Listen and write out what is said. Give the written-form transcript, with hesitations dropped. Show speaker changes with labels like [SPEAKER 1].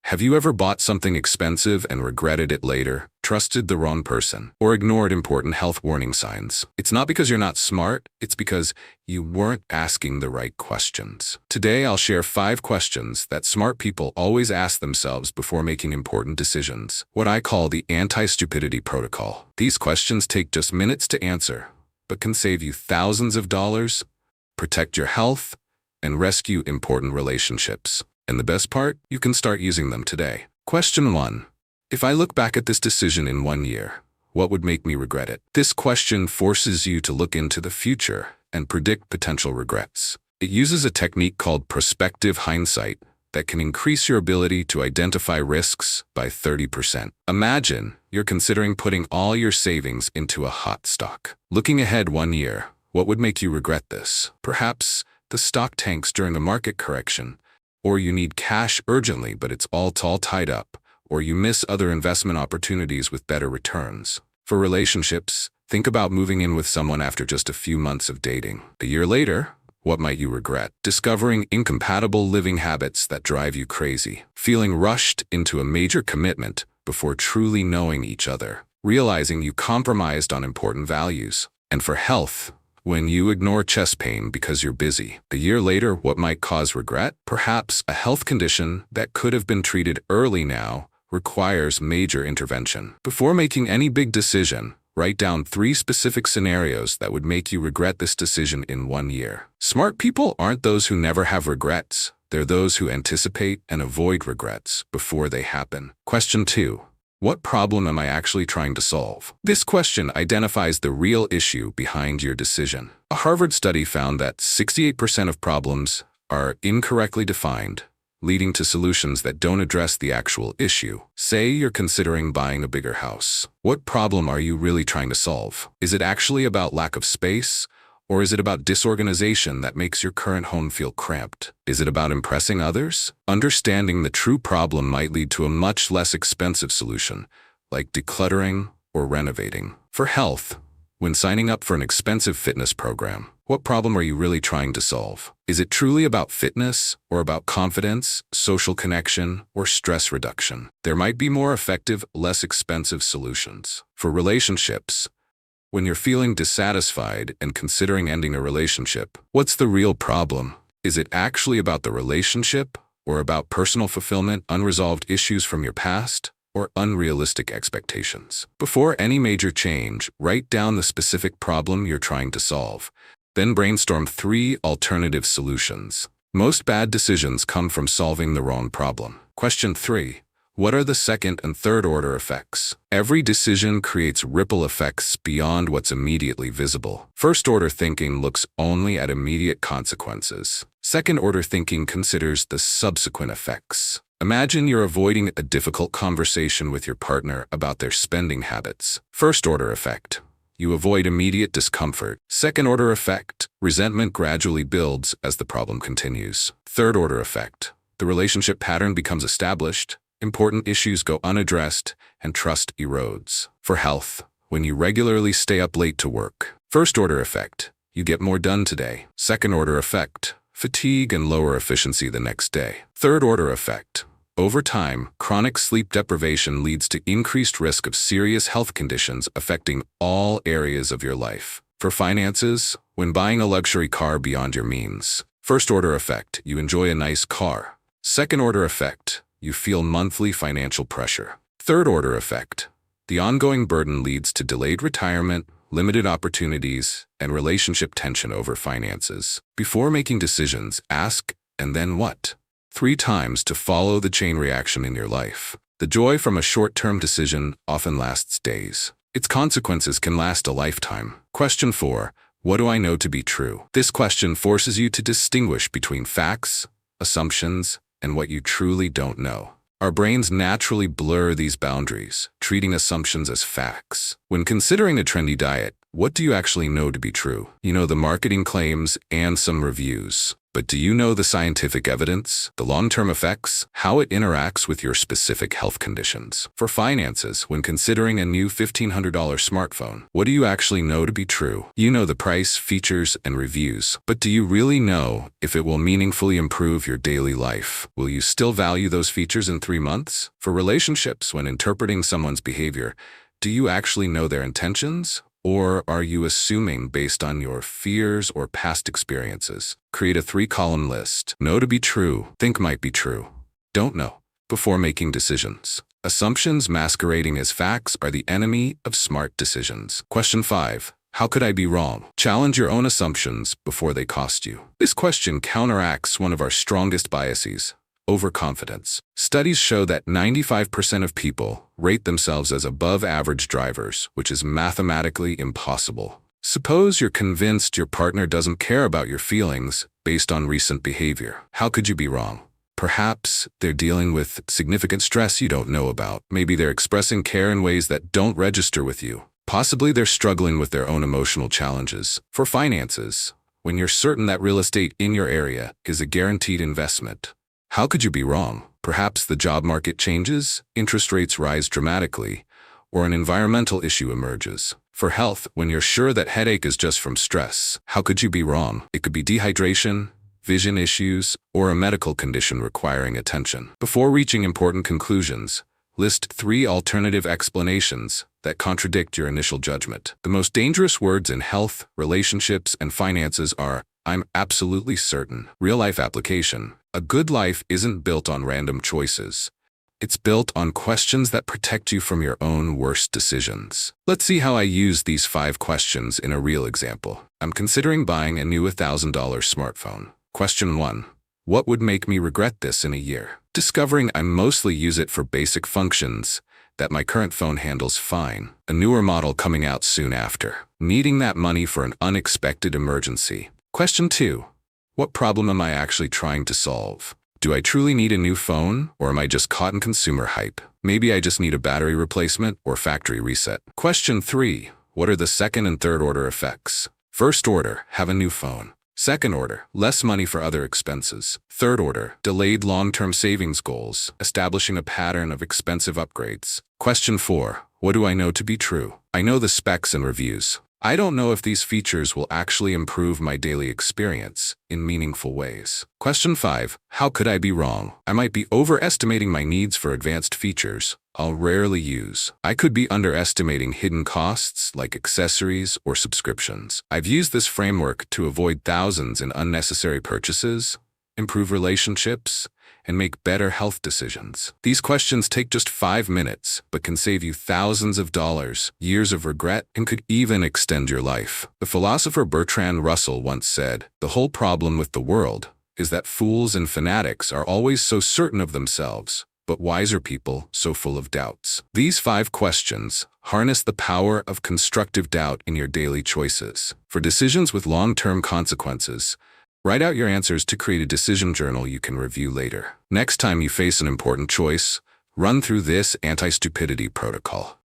[SPEAKER 1] Have you ever bought something expensive and regretted it later, trusted the wrong person, or ignored important health warning signs? It's not because you're not smart, it's because you weren't asking the right questions. Today, I'll share 5 questions that smart people always ask themselves before making important decisions, what I call the Anti-Stupidity Protocol. These questions take just minutes to answer, but can save you thousands of dollars, protect your health, and rescue important relationships. And the best part, you can start using them today. Question 1. If I look back at this decision in 1 year, what would make me regret it? This question forces you to look into the future and predict potential regrets. It uses a technique called prospective hindsight that can increase your ability to identify risks by 30%. Imagine you're considering putting all your savings into a hot stock. Looking ahead 1 year, what would make you regret this? Perhaps the stock tanks during a market correction, or you need cash urgently but it's all tied up, or you miss other investment opportunities with better returns. For relationships, think about moving in with someone after just a few months of dating. A year later, what might you regret? Discovering incompatible living habits that drive you crazy. Feeling rushed into a major commitment before truly knowing each other. Realizing you compromised on important values. And for health, when you ignore chest pain because you're busy. A year later, what might cause regret? Perhaps a health condition that could have been treated early now requires major intervention. Before making any big decision, write down 3 specific scenarios that would make you regret this decision in 1 year. Smart people aren't those who never have regrets. They're those who anticipate and avoid regrets before they happen. Question 2. What problem am I actually trying to solve? This question identifies the real issue behind your decision. A Harvard study found that 68% of problems are incorrectly defined, leading to solutions that don't address the actual issue. Say you're considering buying a bigger house. What problem are you really trying to solve? Is it actually about lack of space? Or is it about disorganization that makes your current home feel cramped? Is it about impressing others? Understanding the true problem might lead to a much less expensive solution, like decluttering or renovating. For health, when signing up for an expensive fitness program, what problem are you really trying to solve? Is it truly about fitness, or about confidence, social connection, or stress reduction? There might be more effective, less expensive solutions. For relationships, when you're feeling dissatisfied and considering ending a relationship, what's the real problem? Is it actually about the relationship, or about personal fulfillment, unresolved issues from your past, or unrealistic expectations? Before any major change, write down the specific problem you're trying to solve. Then brainstorm 3 alternative solutions. Most bad decisions come from solving the wrong problem. Question 3. What are the second and third order effects? Every decision creates ripple effects beyond what's immediately visible. First order thinking looks only at immediate consequences. Second order thinking considers the subsequent effects. Imagine you're avoiding a difficult conversation with your partner about their spending habits. First order effect. You avoid immediate discomfort. Second order effect. Resentment gradually builds as the problem continues. Third order effect. The relationship pattern becomes established. Important issues go unaddressed, and trust erodes. For health, when you regularly stay up late to work. First-order effect, you get more done today. Second-order effect, fatigue and lower efficiency the next day. Third-order effect, over time, chronic sleep deprivation leads to increased risk of serious health conditions affecting all areas of your life. For finances, when buying a luxury car beyond your means. First-order effect, you enjoy a nice car. Second-order effect, you feel monthly financial pressure. Third-order effect. The ongoing burden leads to delayed retirement, limited opportunities, and relationship tension over finances. Before making decisions, ask, and then what? 3 times to follow the chain reaction in your life. The joy from a short-term decision often lasts days. Its consequences can last a lifetime. Question 4. What do I know to be true? This question forces you to distinguish between facts, assumptions, and what you truly don't know. Our brains naturally blur these boundaries, treating assumptions as facts. When considering a trendy diet, what do you actually know to be true? You know the marketing claims and some reviews. But do you know the scientific evidence, the long-term effects, how it interacts with your specific health conditions? For finances, when considering a new $1,500 smartphone, what do you actually know to be true? You know the price, features, and reviews. But do you really know if it will meaningfully improve your daily life? Will you still value those features in 3 months? For relationships, when interpreting someone's behavior, do you actually know their intentions? Or are you assuming based on your fears or past experiences? Create a 3-column list. Know to be true, think might be true, don't know, before making decisions. Assumptions masquerading as facts are the enemy of smart decisions. Question 5. How could I be wrong? Challenge your own assumptions before they cost you. This question counteracts one of our strongest biases: overconfidence. Studies show that 95% of people rate themselves as above average drivers, which is mathematically impossible. Suppose you're convinced your partner doesn't care about your feelings based on recent behavior. How could you be wrong? Perhaps they're dealing with significant stress you don't know about. Maybe they're expressing care in ways that don't register with you. Possibly they're struggling with their own emotional challenges. For finances, when you're certain that real estate in your area is a guaranteed investment, how could you be wrong? Perhaps the job market changes, interest rates rise dramatically, or an environmental issue emerges. For health, when you're sure that headache is just from stress, how could you be wrong? It could be dehydration, vision issues, or a medical condition requiring attention. Before reaching important conclusions, list 3 alternative explanations that contradict your initial judgment. The most dangerous words in health, relationships, and finances are, "I'm absolutely certain." Real-life application. A good life isn't built on random choices. It's built on questions that protect you from your own worst decisions. Let's see how I use these 5 questions in a real example. I'm considering buying a new $1,000 smartphone. Question 1. What would make me regret this in a year? Discovering I mostly use it for basic functions that my current phone handles fine. A newer model coming out soon after. Needing that money for an unexpected emergency. Question 2. What problem am I actually trying to solve? Do I truly need a new phone, or am I just caught in consumer hype? Maybe I just need a battery replacement or factory reset. Question 3. What are the second and third order effects? First order, have a new phone. Second order, less money for other expenses. Third order, delayed long-term savings goals, establishing a pattern of expensive upgrades. Question 4. What do I know to be true? I know the specs and reviews. I don't know if these features will actually improve my daily experience in meaningful ways. Question 5. How could I be wrong? I might be overestimating my needs for advanced features I'll rarely use. I could be underestimating hidden costs like accessories or subscriptions. I've used this framework to avoid thousands in unnecessary purchases, improve relationships, and make better health decisions. These questions take just 5 minutes, but can save you thousands of dollars, years of regret, and could even extend your life. The philosopher Bertrand Russell once said, "The whole problem with the world is that fools and fanatics are always so certain of themselves, but wiser people so full of doubts." These 5 questions harness the power of constructive doubt in your daily choices. For decisions with long-term consequences, write out your answers to create a decision journal you can review later. Next time you face an important choice, run through this anti-stupidity protocol.